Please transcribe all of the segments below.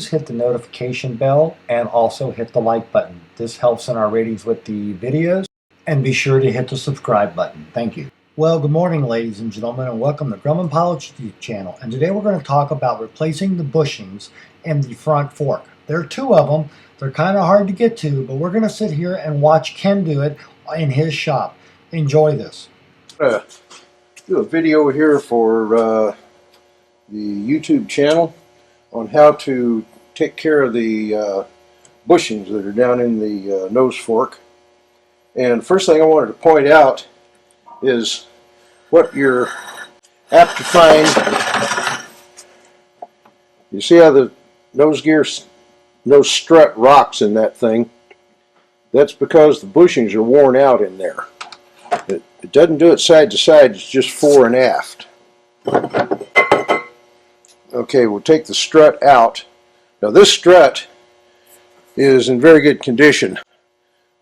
please hit the notification bell and also hit the like button. This helps in our ratings with the videos. And be sure to hit the subscribe button. Thank you. Well, good morning, ladies and gentlemen, and welcome to Grumman YouTube channel. And today we're going to talk about replacing the bushings in the front fork. There are two of them. They're kind of hard to get to, but we're going to sit here and watch Ken do it in his shop. Enjoy this. Do a video here for the YouTube channel on how to take care of the bushings that are down in the nose fork. And first thing I wanted to point out is what you're apt to find. You see how the nose strut rocks in that thing? That's because the bushings are worn out in there. It doesn't do it side to side, it's just fore and aft. Okay, we'll take the strut out. Now this strut is in very good condition.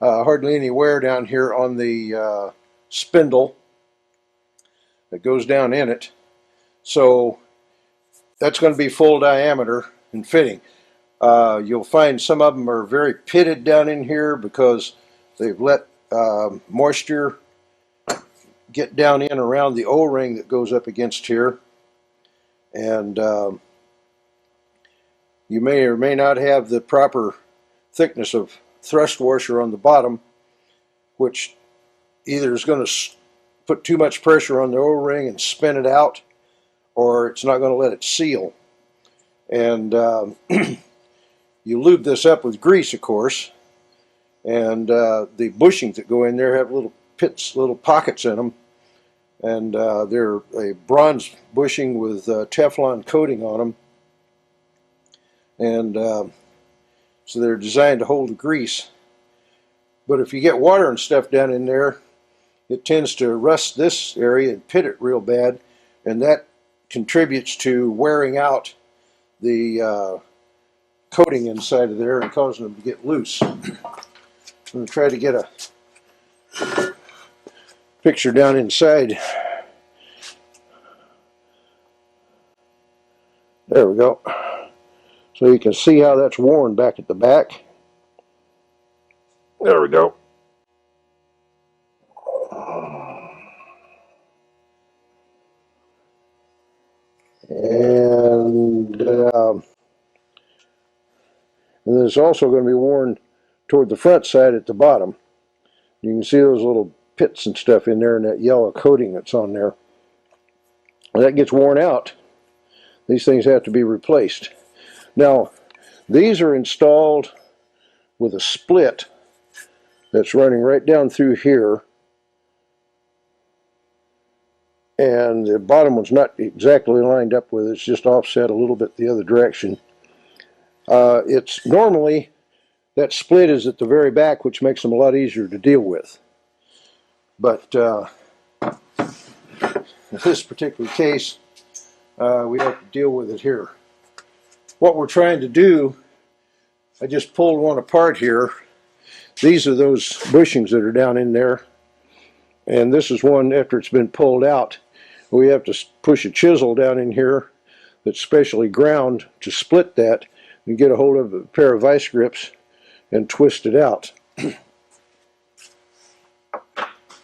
Hardly any wear down here on the spindle that goes down in it. So that's going to be full diameter and fitting. You'll find some of them are very pitted down in here because they've let moisture get down in around the O-ring that goes up against here. And you may or may not have the proper thickness of thrust washer on the bottom, which either is going to put too much pressure on the O-ring and spin it out, or it's not going to let it seal. And you lube this up with grease, of course, and the bushings that go in there have little pits, little pockets in them, and they're a bronze bushing with Teflon coating on them, and so they're designed to hold the grease. But if you get water and stuff down in there, it tends to rust this area and pit it real bad, and that contributes to wearing out the coating inside of there and causing them to get loose. I'm going to try to get a picture down inside. There we go. So you can see how that's worn back at the back. There we go. And it's also going to be worn toward the front side at the bottom. You can see those little pits and stuff in there and that yellow coating that's on there. When that gets worn out, these things have to be replaced. Now, these are installed with a split that's running right down through here, and the bottom one's not exactly lined up with it, it's just offset a little bit the other direction. It's normally, that split is at the very back, which makes them a lot easier to deal with. But in this particular case, we have to deal with it here. What we're trying to do, I just pulled one apart here. These are those bushings that are down in there. And this is one after it's been pulled out. We have to push a chisel down in here that's specially ground to split that and get a hold of a pair of vice grips and twist it out.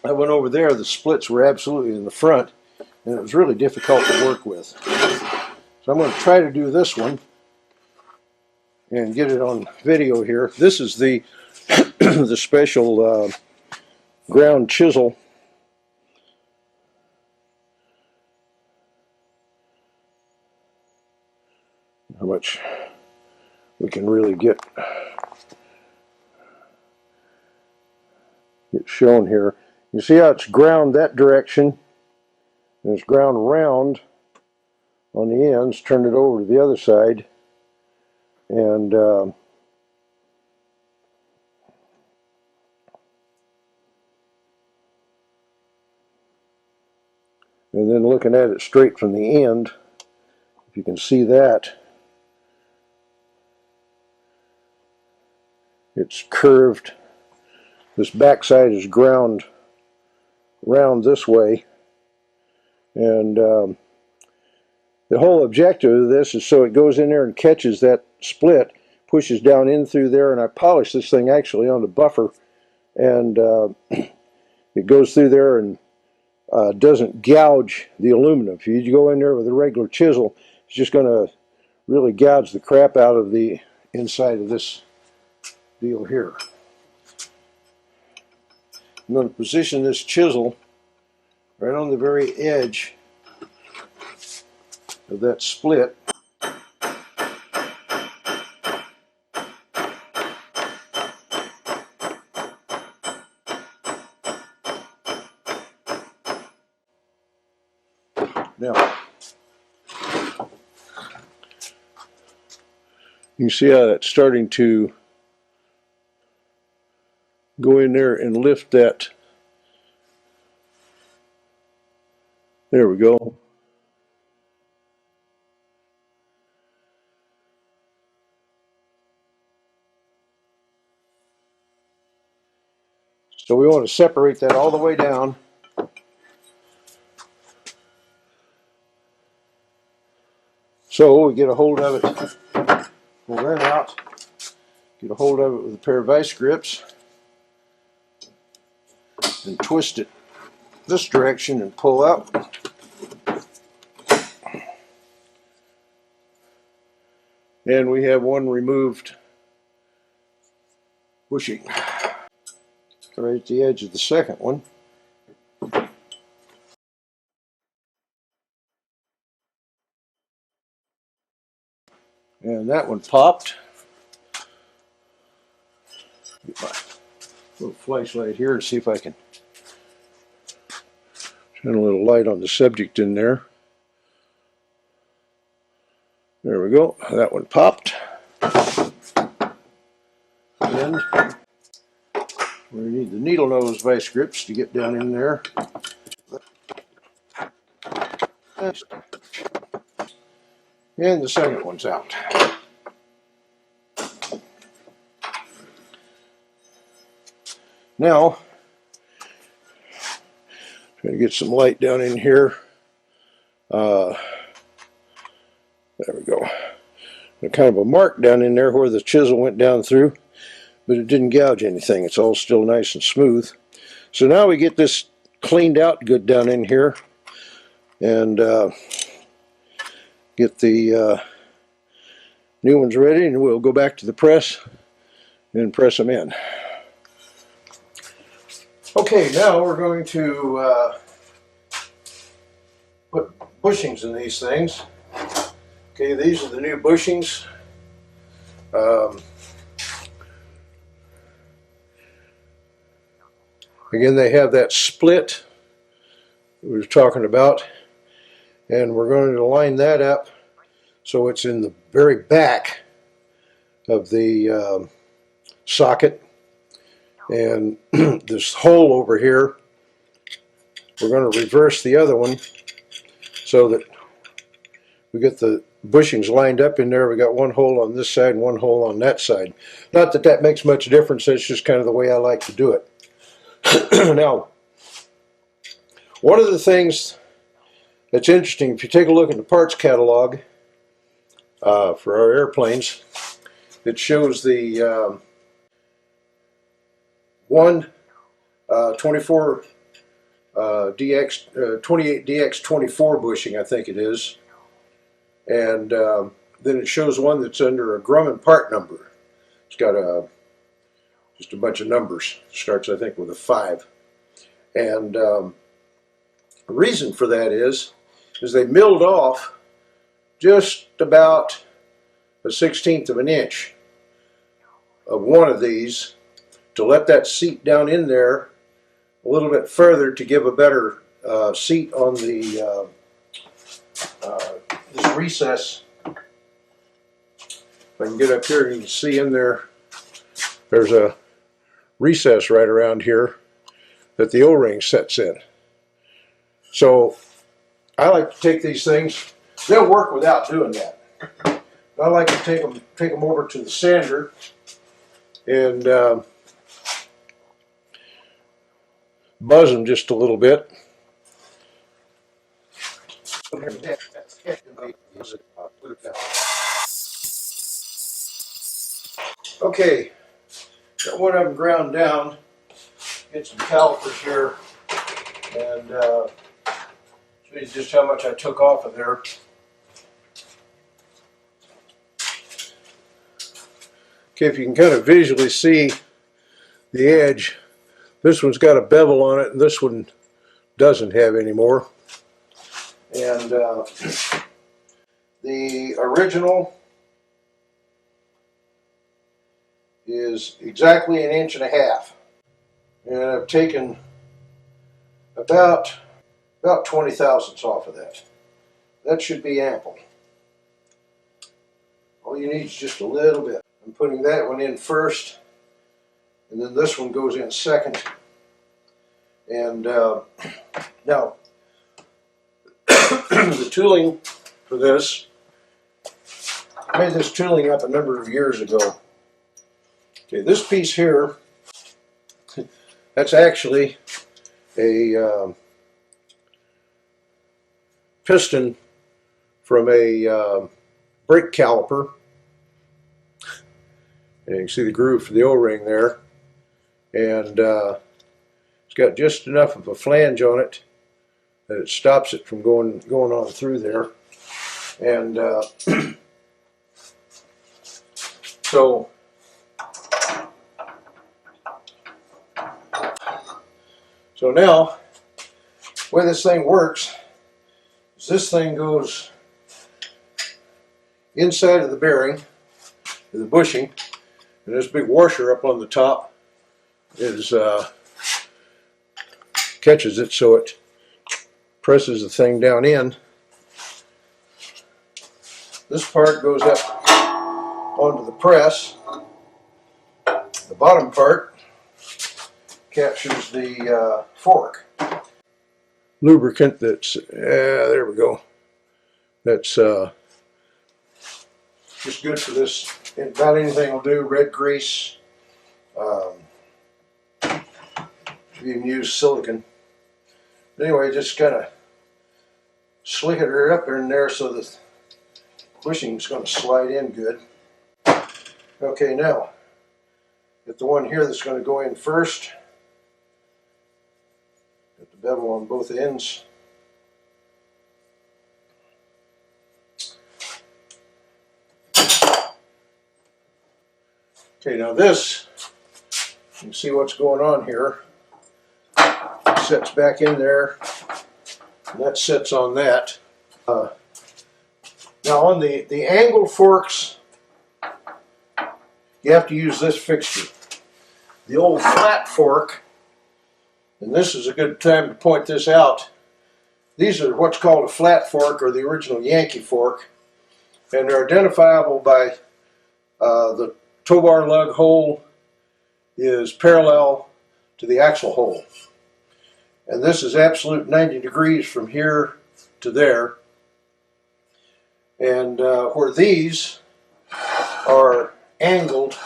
I went over there, the splits were absolutely in the front, and it was really difficult to work with. So I'm going to try to do this one and get it on video here. This is the the special ground chisel. How much we can really get shown here. You see how it's ground that direction, and it's ground round on the ends. Turn it over to the other side, and then looking at it straight from the end, if you can see that, it's curved. This backside is ground round this way, and The whole objective of this is so it goes in there and catches that split, pushes down in through there, and I polish this thing actually on the buffer, and it goes through there and doesn't gouge the aluminum. If you go in there with a regular chisel, it's just going to really gouge the crap out of the inside of this deal here. I'm going to position this chisel right on the very edge of that split. Now, you can see how that's starting to go in there and lift that. There we go. So we want to separate that all the way down. So we get a hold of it, pull that out, get a hold of it with a pair of vice grips, and twist it this direction and pull out. And we have one removed bushing right at the edge of the second one. And that one popped. Get my little flashlight here and see if I can shine a little light on the subject in there. There we go. That one popped. And we need the needle nose vice grips to get down in there. And the second one's out. Now, try to get some light down in here. There we go. Kind of a mark down in there where the chisel went down through, but it didn't gouge anything. It's all still nice and smooth. So now we get this cleaned out good down in here, and get the new ones ready, and we'll go back to the press and press them in. Okay, now we're going to put bushings in these things. Okay, these are the new bushings. Again, they have that split we were talking about, and we're going to line that up so it's in the very back of the socket. And this hole over here, we're going to reverse the other one so that we get the bushings lined up in there. We got one hole on this side and one hole on that side. Not that that makes much difference, that's just kind of the way I like to do it. Now, one of the things that's interesting, if you take a look at the parts catalog for our airplanes, it shows the 24 DX 28 DX24 bushing, I think it is, and then it shows one that's under a Grumman part number. It's got just a bunch of numbers. Starts, I think, with a 5, and the reason for that is they milled off just about a 1/16 of an inch of one of these to let that seat down in there a little bit further to give a better seat on the this recess. If I can get up here, you can see in there, there's a recess right around here that the O-ring sets in. So I like to take these things, they'll work without doing that. I like to take them over to the sander and buzz them just a little bit. Okay, got one of them ground down. Get some calipers here and show you just how much I took off of there. Okay, if you can kind of visually see the edge, this one's got a bevel on it and this one doesn't have anymore. And the original is exactly 1.5 inches. And I've taken about 20 thousandths off of that. That should be ample. All you need is just a little bit. I'm putting that one in first, and then this one goes in second. And now, the tooling for this, I made this tooling up a number of years ago. Okay, this piece here, that's actually a piston from a brake caliper. And you can see the groove for the O-ring there. And it's got just enough of a flange on it that it stops it from going on through there. And so now, the way this thing works is this thing goes inside of the bearing, the bushing, and this big washer up on the top is catches it, so it presses the thing down in. This part goes up onto the press. The bottom part captures the fork. Lubricant that's, there we go. That's just good for this. About anything will do. Red grease. You can use silicone. Anyway, just kind of slick it up in there so the bushing is going to slide in good. Okay, now get the one here that's going to go in first. Got the bevel on both ends. Okay, now this, you can see what's going on here. It sets back in there, and that sits on that. Now on the angle forks, you have to use this fixture. The old flat fork, and this is a good time to point this out. These are what's called a flat fork, or the original Yankee fork, and they're identifiable by the tow bar lug hole is parallel to the axle hole. And this is absolute 90 degrees from here to there. And where these are angled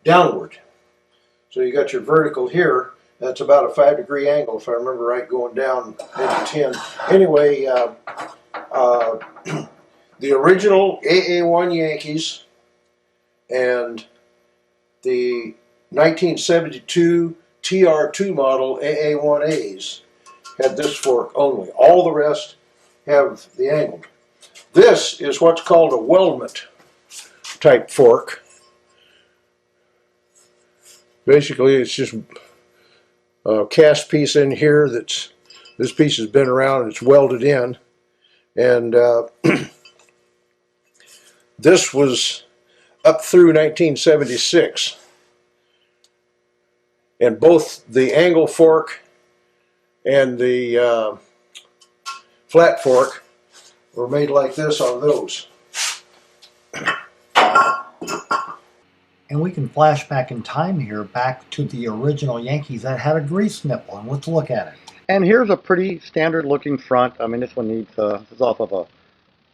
downward. So you got your vertical here. That's about a 5-degree angle, if I remember right, going down maybe 10. Anyway, the original AA1 Yankees and the 1972 TR2 model AA1As had this fork only. All the rest have the angled. This is what's called a weldment type fork. Basically, it's just a cast piece in here that's, this piece has been around and it's welded in. And this was up through 1976. And both the angle fork and the flat fork were made like this on those. And we can flash back in time here, back to the original Yankees that had a grease nipple, and let's look at it. And here's a pretty standard looking front. I mean, this one needs, it's off of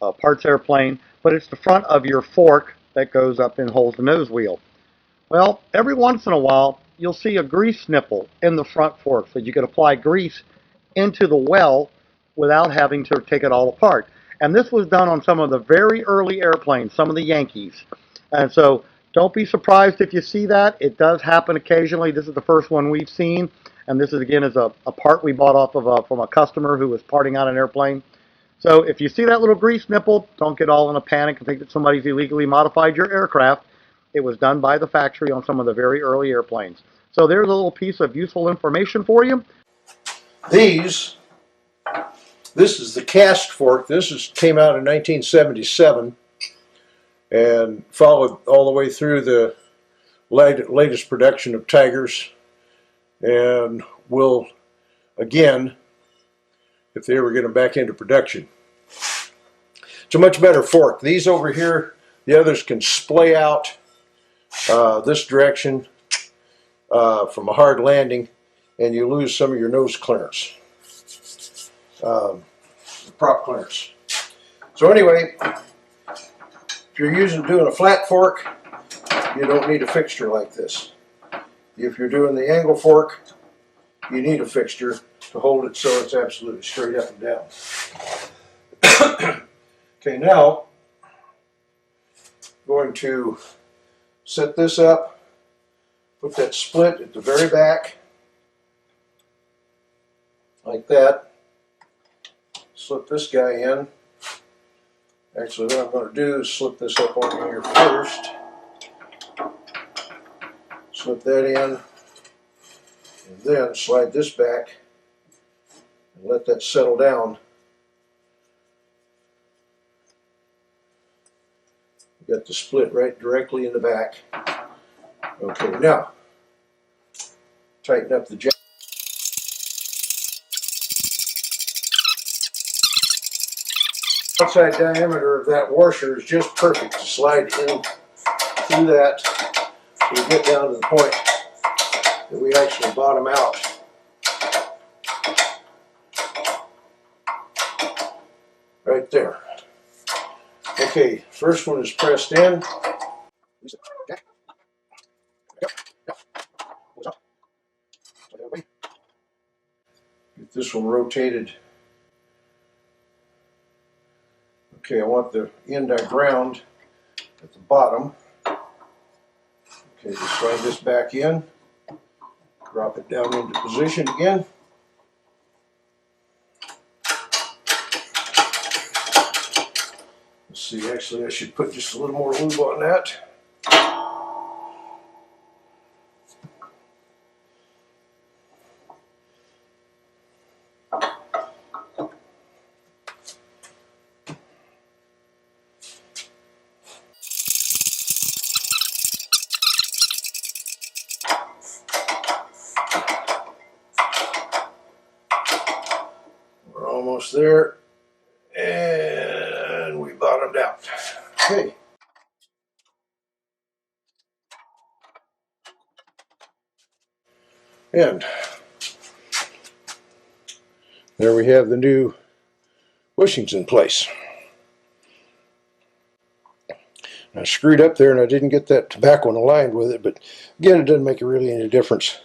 a parts airplane, but it's the front of your fork that goes up and holds the nose wheel. Well, every once in a while, you'll see a grease nipple in the front fork, so you can apply grease into the well without having to take it all apart. And this was done on some of the very early airplanes, some of the Yankees. And so don't be surprised if you see that. It does happen occasionally. This is the first one we've seen. And this is, again, is a part we bought off of from a customer who was parting out an airplane. So if you see that little grease nipple, don't get all in a panic and think that somebody's illegally modified your aircraft. It was done by the factory on some of the very early airplanes. So there's a little piece of useful information for you. This is the cast fork. Came out in 1977 and followed all the way through the latest production of Tigers, and will again if they ever get them back into production. It's a much better fork. These over here, the others can splay out this direction from a hard landing, and you lose some of your nose clearance, prop clearance. So anyway, if you're doing a flat fork, you don't need a fixture like this. If you're doing the angle fork, you need a fixture to hold it so it's absolutely straight up and down. Okay, now going to set this up, put that split at the very back, like that. Slip this guy in. Actually, what I'm going to do is slip this up on here first. Slip that in, and then slide this back and let that settle down. You got the split right directly in the back. Okay, now tighten up the jack. Outside diameter of that washer is just perfect to slide in through that so we get down to the point that we actually bottom out. Right there. Okay, first one is pressed in. Get this one rotated. Okay, I want the end I ground at the bottom. Okay, just slide this back in. Drop it down into position again. Let's see, actually I should put just a little more lube on that. We're almost there, and we bottomed out. Okay. And there we have the new bushings in place. I screwed up there and I didn't get that back one aligned with it, but again, it doesn't make really any difference.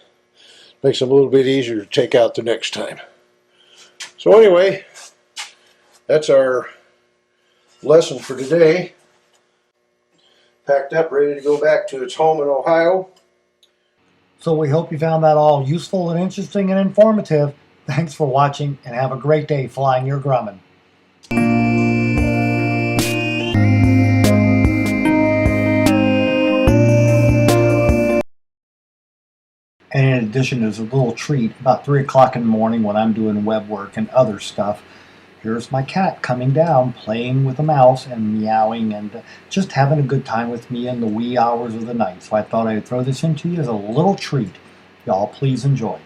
Makes them a little bit easier to take out the next time. So anyway, that's our lesson for today. Packed up, ready to go back to its home in Ohio. So we hope you found that all useful and interesting and informative. Thanks for watching, and have a great day flying your Grumman. And in addition, there's a little treat about 3 o'clock in the morning when I'm doing web work and other stuff. Here's my cat coming down, playing with a mouse and meowing and just having a good time with me in the wee hours of the night. So I thought I'd throw this into you as a little treat. Y'all please enjoy.